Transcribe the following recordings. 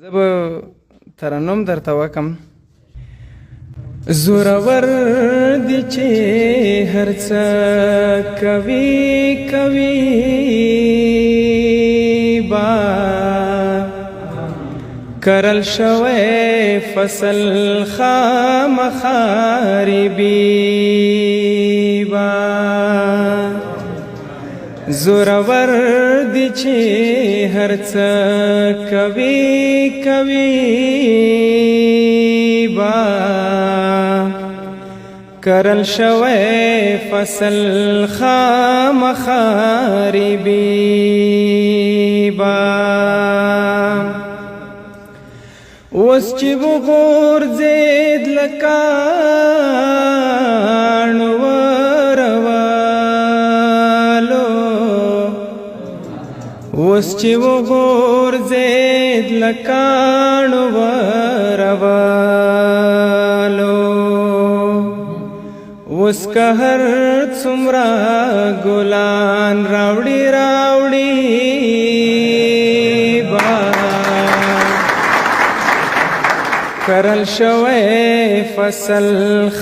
زه به ترنم درته وکم. زورور دی چې هر څه کوي با کرل شوی فصل خامخاربی با زورور دی چې هر څه کوي با کرل شوی فصل خامخاربی با اوس چې وغورځېد لکه اوس چې وغورځېد لکه ورولو اوس که هر څومره ګلان راوړي با کرل شوی فصل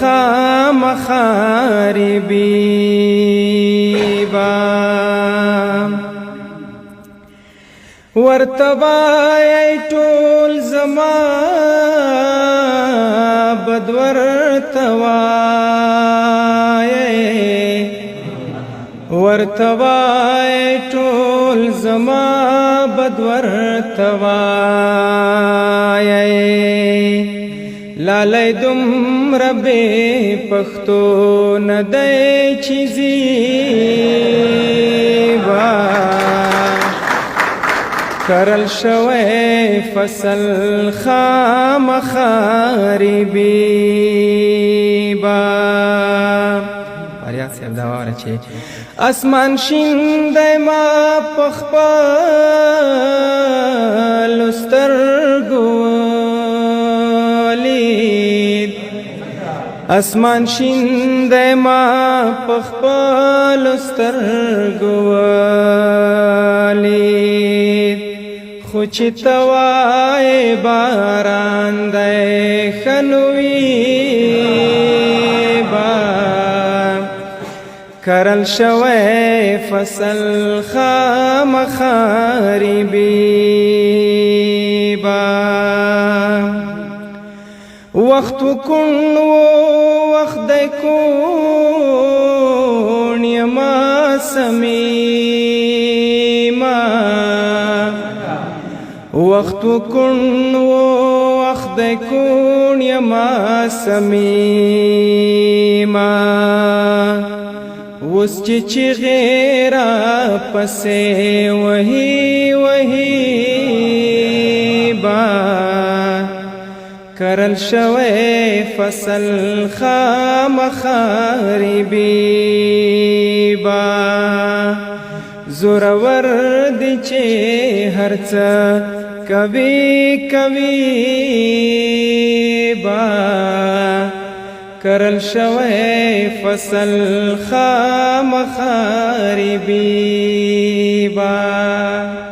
خامخاربی با ورتبای ټول زما بد ورتبای ټول زما بد ورتوای لالی دومره بې پښتو نه دی چې زیبا کرل شوی فصل خامخاربی با فریاد صاحب دا واوره چې اسمان شین دی ما په خپلو سترګو ولید اسمان شین دی ما په خپلو سترګو ولید خو چې ته وایې باران دی ښه نو وي با کرل شوی فصل خامخاربی با وخت کن وخت دی کون یما سمیما وخت کن وخت دی کون یما سمیما اوس چې چیغې راپسې وهي با کرل شوی فصل خامخاربی با زورور دی چې هر څه کوي با کرل شوی فصل خامخاربی با